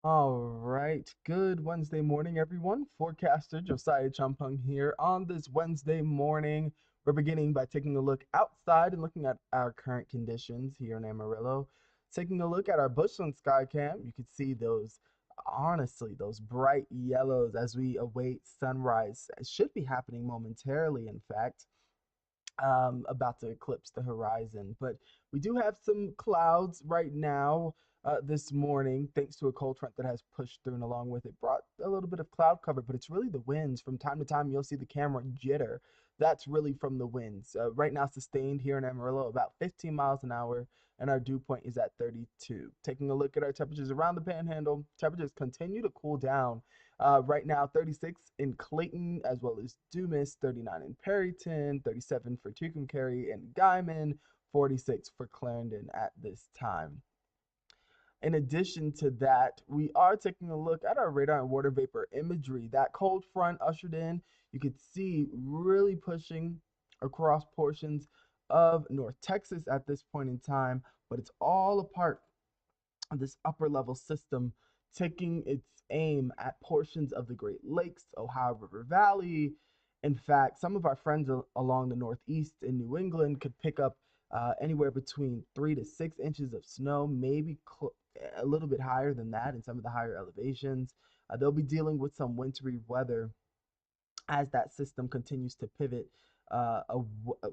All right. Good Wednesday morning, everyone. Forecaster Josiah Acheampong here. On this Wednesday morning, we're beginning by taking a look outside and looking at our current conditions here in Amarillo. Taking a look at our Bushland sky cam, you can see those bright yellows as we await sunrise. It should be happening momentarily, in fact, about to eclipse the horizon. But we do have some clouds right now this morning, thanks to a cold front that has pushed through, and along with it brought a little bit of cloud cover. But it's really the winds. From time to time, you'll see the camera jitter. That's really from the winds. Right now, sustained here in Amarillo, about 15 miles an hour, and our dew point is at 32. Taking a look at our temperatures around the panhandle, temperatures continue to cool down. Right now, 36 in Clayton, as well as Dumas, 39 in Perryton, 37 for Tucumcari and Guyman, 46 for Clarendon at this time. In addition to that, we are taking a look at our radar and water vapor imagery. That cold front ushered in, you could see really pushing across portions of North Texas at this point in time, but it's all a part of this upper level system taking its aim at portions of the Great Lakes, Ohio River Valley. In fact, some of our friends along the Northeast in New England could pick up anywhere between 3 to 6 inches of snow, maybe a little bit higher than that in some of the higher elevations. They'll be dealing with some wintry weather as that system continues to pivot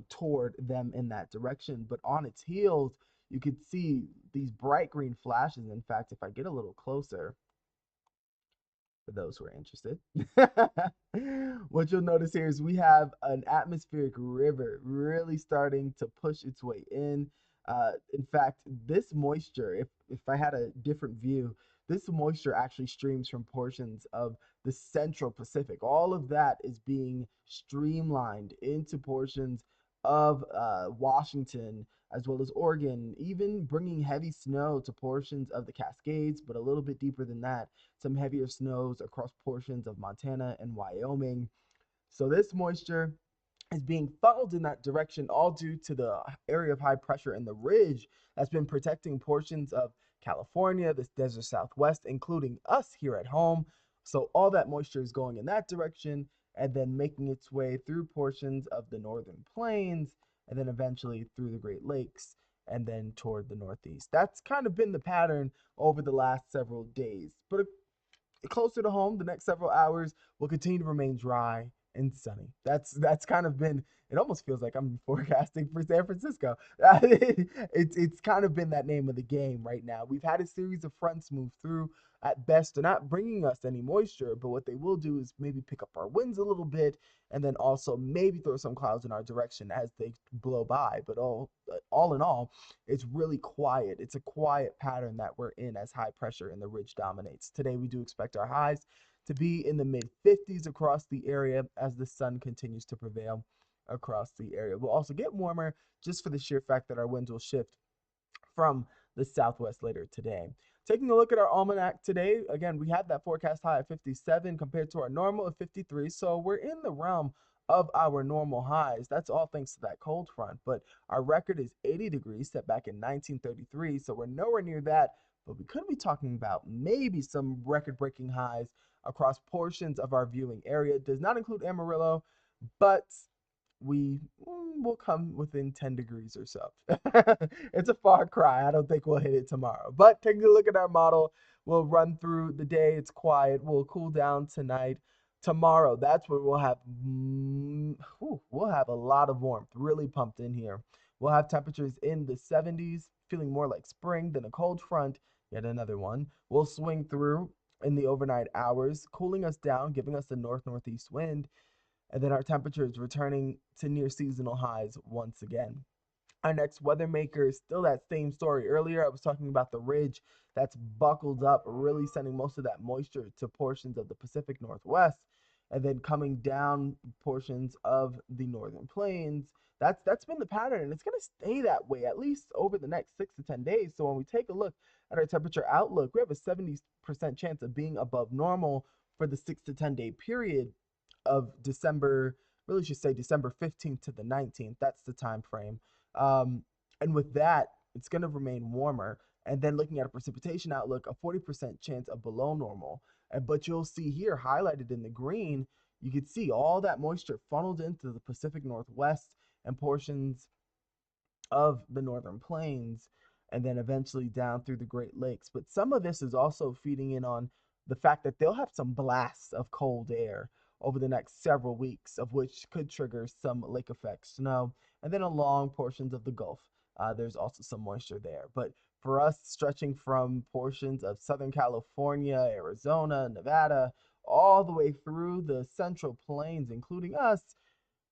toward them in that direction. But on its heels, you could see these bright green flashes. In fact, if I get a little closer, for those who are interested, what you'll notice here is we have an atmospheric river really starting to push its way in. In fact, this moisture, if I had a different view, this moisture actually streams from portions of the central Pacific. All of that is being streamlined into portions of Washington as well as Oregon, even bringing heavy snow to portions of the Cascades, but a little bit deeper than that, some heavier snows across portions of Montana and Wyoming. So this moisture is being funneled in that direction, all due to the area of high pressure and the ridge that's been protecting portions of California, this desert Southwest, including us here at home. So all that moisture is going in that direction and then making its way through portions of the northern plains and then eventually through the Great Lakes and then toward the Northeast. That's kind of been the pattern over the last several days. But closer to home, the next several hours will continue to remain dry and sunny. That's kind of been. It almost feels like I'm forecasting for San Francisco. It's kind of been that name of the game right now. We've had a series of fronts move through. At best, they're not bringing us any moisture, but what they will do is maybe pick up our winds a little bit, and then also maybe throw some clouds in our direction as they blow by. But all in all, it's really quiet. It's a quiet pattern that we're in as high pressure in the ridge dominates. Today, we do expect our highs to be in the mid 50s across the area as the sun continues to prevail across the area. We'll also get warmer just for the sheer fact that our winds will shift from the southwest later today. Taking a look at our almanac today, again, we had that forecast high of 57 compared to our normal of 53. So we're in the realm of our normal highs. That's all thanks to that cold front. But our record is 80 degrees, set back in 1933. So we're nowhere near that. But we could be talking about maybe some record breaking highs across portions of our viewing area. It does not include Amarillo, but we will come within 10 degrees or so. It's a far cry. I don't think we'll hit it tomorrow. But taking a look at our model, we'll run through the day. It's quiet. We'll cool down tonight. Tomorrow, that's where we'll have a lot of warmth, really pumped in here. We'll have temperatures in the 70s, feeling more like spring than a cold front. Yet another one. We'll swing through in the overnight hours, cooling us down, giving us the north northeast wind, and then our temperatures returning to near seasonal highs once again. Our next weather maker is still that same story. Earlier, I was talking about the ridge that's buckled up, really sending most of that moisture to portions of the Pacific Northwest, and then coming down portions of the northern plains. That's been the pattern, and it's going to stay that way at least over the next 6 to 10 days. So when we take a look at our temperature outlook, we have a 70% chance of being above normal for the 6 to 10 day period of December. Really should say December 15th to the 19th. That's the time frame. Um, and with that, it's going to remain warmer. And then looking at a precipitation outlook, a 40% chance of below normal. But you'll see here highlighted in the green, you can see all that moisture funneled into the Pacific Northwest and portions of the northern plains, and then eventually down through the Great Lakes. But some of this is also feeding in on the fact that they'll have some blasts of cold air over the next several weeks, of which could trigger some lake effect snow. And then along portions of the Gulf, there's also some moisture there. But for us, stretching from portions of Southern California, Arizona, Nevada, all the way through the Central Plains, including us,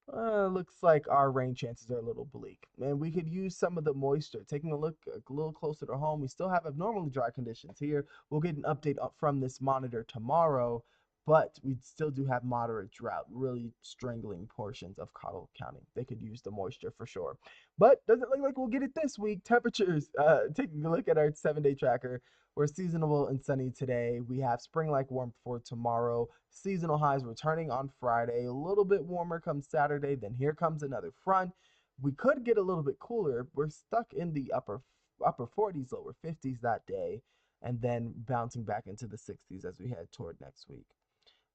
looks like our rain chances are a little bleak, and we could use some of the moisture. Taking a look a little closer to home, we still have abnormally dry conditions here. We'll get an update from this monitor tomorrow, but we still do have moderate drought, really strangling portions of Cottle County. They could use the moisture for sure, but doesn't look like we'll get it this week. Temperatures, taking a look at our 7-day tracker, we're seasonable and sunny today. We have spring-like warmth for tomorrow. Seasonal highs returning on Friday. A little bit warmer comes Saturday. Then here comes another front. We could get a little bit cooler. We're stuck in the upper 40s, lower 50s that day, and then bouncing back into the 60s as we head toward next week.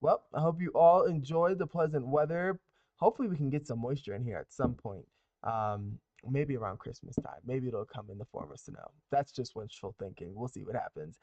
Well, I hope you all enjoyed the pleasant weather. Hopefully, we can get some moisture in here at some point. Um, Maybe around Christmas time. Maybe it'll come in the form of snow. That's just wishful thinking. We'll see what happens.